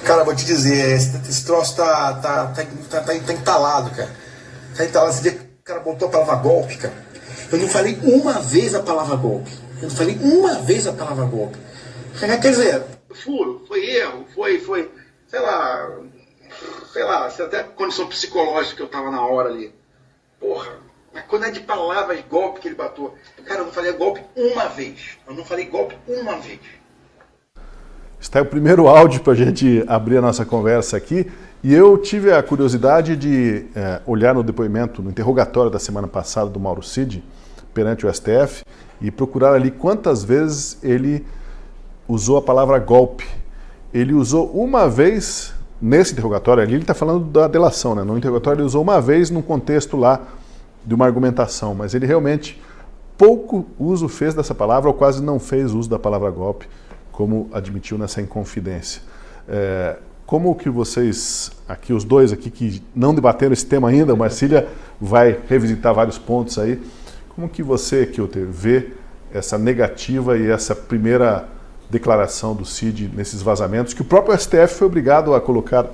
Cara, vou te dizer, esse troço tá entalado, cara. Tá entalado. Esse dia que o cara botou a palavra golpe, cara. Eu não falei uma vez a palavra golpe. Quer dizer, furo, foi erro, foi, sei lá, até condição psicológica que eu tava na hora ali. Porra, mas quando é de palavras golpe que ele bateu, cara, eu não falei golpe uma vez. Está aí o primeiro áudio para a gente abrir a nossa conversa aqui. E eu tive a curiosidade de olhar no depoimento, no interrogatório da semana passada do Mauro Cid, perante o STF, e procurar ali quantas vezes ele usou a palavra golpe. Ele usou uma vez nesse interrogatório ali, ele está falando da delação, né? No interrogatório ele usou uma vez num contexto lá de uma argumentação, mas ele realmente pouco uso fez dessa palavra, ou quase não fez uso da palavra golpe, como admitiu nessa Inconfidência. Como que vocês, aqui os dois aqui que não debateram esse tema ainda, o Marcília vai revisitar vários pontos aí, como que você, Kilter, vê essa negativa e essa primeira declaração do Cid nesses vazamentos, que o próprio STF foi obrigado a colocar,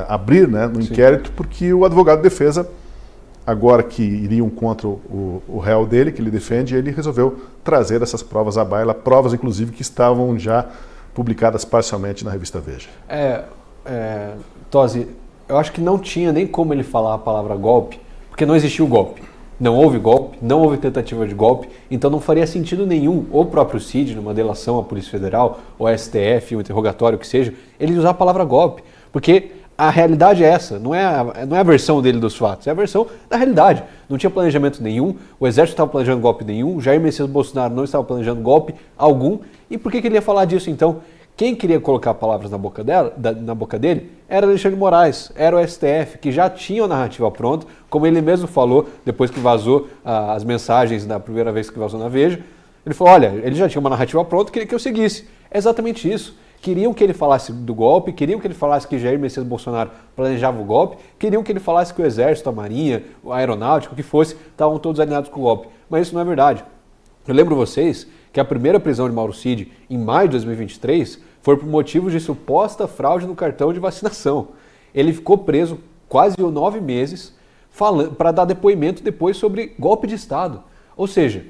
abrir, né, no inquérito, porque o advogado de defesa, agora que iriam contra o réu dele, que ele defende, ele resolveu trazer essas provas à baila, provas inclusive que estavam já publicadas parcialmente na revista Veja. Tosi, eu acho que não tinha nem como ele falar a palavra golpe, porque não existiu golpe. Não houve golpe, não houve tentativa de golpe, então não faria sentido nenhum o próprio Cid, numa delação à Polícia Federal, ou à STF, um interrogatório, que seja, ele usar a palavra golpe, porque a realidade é essa, não é a versão dele dos fatos, é a versão da realidade. Não tinha planejamento nenhum, o Exército estava planejando golpe nenhum, Jair Messias Bolsonaro não estava planejando golpe algum, e por que ele ia falar disso então? Quem queria colocar palavras na boca dele era Alexandre de Moraes, era o STF, que já tinha a narrativa pronta, como ele mesmo falou depois que vazou as mensagens da primeira vez que vazou na Veja. Ele falou, olha, ele já tinha uma narrativa pronta, queria que eu seguisse. É exatamente isso. Queriam que ele falasse do golpe, queriam que ele falasse que Jair Messias Bolsonaro planejava o golpe, queriam que ele falasse que o Exército, a Marinha, a Aeronáutica, o que fosse, estavam todos alinhados com o golpe. Mas isso não é verdade. Eu lembro vocês que a primeira prisão de Mauro Cid, em maio de 2023, foi por motivos de suposta fraude no cartão de vacinação. Ele ficou preso quase 9 meses para dar depoimento depois sobre golpe de Estado. Ou seja,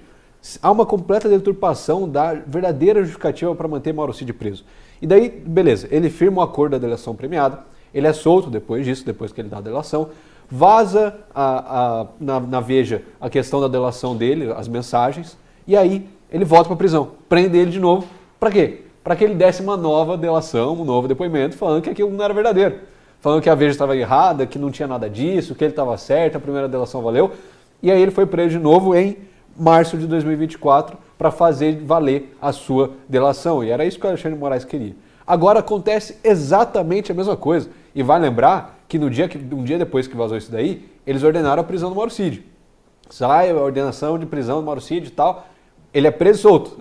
há uma completa deturpação da verdadeira justificativa para manter Mauro Cid preso. E daí, beleza, ele firma o acordo da delação premiada, ele é solto depois disso, depois que ele dá a delação, vaza na Veja a questão da delação dele, as mensagens, e aí ele volta para a prisão, prende ele de novo. Para quê? Para que ele desse uma nova delação, um novo depoimento, falando que aquilo não era verdadeiro. Falando que a Veja estava errada, que não tinha nada disso, que ele estava certo, a primeira delação valeu. E aí ele foi preso de novo em março de 2024 para fazer valer a sua delação. E era isso que o Alexandre de Moraes queria. Agora acontece exatamente a mesma coisa. E vai lembrar que um dia depois que vazou isso daí, eles ordenaram a prisão do Mauro Cid. Sai a ordenação de prisão do Mauro Cid e tal. Ele é preso e solto.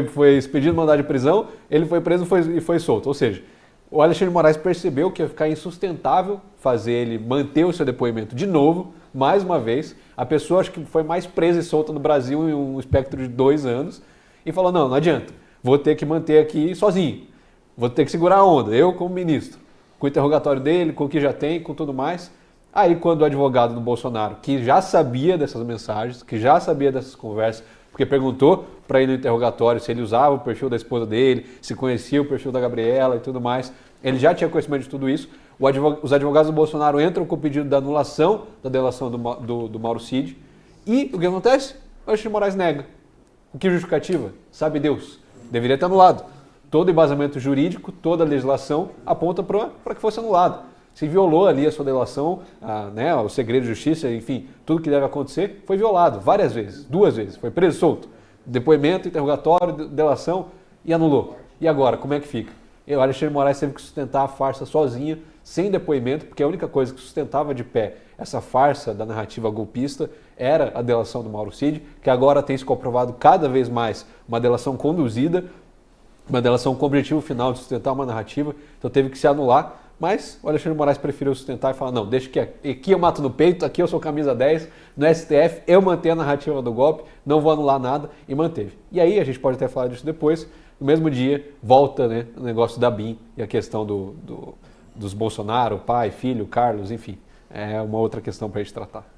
foi expedido mandado de prisão, ele foi preso e foi solto. Ou seja, o Alexandre de Moraes percebeu que ia ficar insustentável fazer ele manter o seu depoimento de novo, mais uma vez. A pessoa acho que foi mais presa e solta no Brasil em um espectro de 2 anos e falou, não adianta, vou ter que manter aqui sozinho, vou ter que segurar a onda, eu como ministro, com o interrogatório dele, com o que já tem, com tudo mais. Aí quando o advogado do Bolsonaro, que já sabia dessas mensagens, que já sabia dessas conversas, porque perguntou para ele no interrogatório se ele usava o perfil da esposa dele, se conhecia o perfil da Gabriela e tudo mais, ele já tinha conhecimento de tudo isso, os advogados do Bolsonaro entram com o pedido da anulação da delação do Mauro Cid, e o que acontece? O Alexandre de Moraes nega. O que justificativa? Sabe Deus. Deveria ter anulado. Todo embasamento jurídico, toda a legislação aponta para que fosse anulado. Se violou ali a sua delação, o segredo de justiça, enfim, tudo que deve acontecer, foi violado várias vezes, 2 vezes. Foi preso, solto. Depoimento, interrogatório, delação e anulou. E agora, como é que fica? O Alexandre de Moraes teve que sustentar a farsa sozinho, sem depoimento, porque a única coisa que sustentava de pé essa farsa da narrativa golpista era a delação do Mauro Cid, que agora tem se comprovado cada vez mais uma delação conduzida, uma delação com o objetivo final de sustentar uma narrativa, então teve que se anular. Mas o Alexandre de Moraes preferiu sustentar e falar, não, deixa que aqui eu mato no peito, aqui eu sou camisa 10, no STF eu mantenho a narrativa do golpe, não vou anular nada, e manteve. E aí, a gente pode até falar disso depois, No mesmo dia, volta, né, o negócio da BIM e a questão dos Bolsonaro, pai, filho, Carlos, enfim. É uma outra questão para a gente tratar.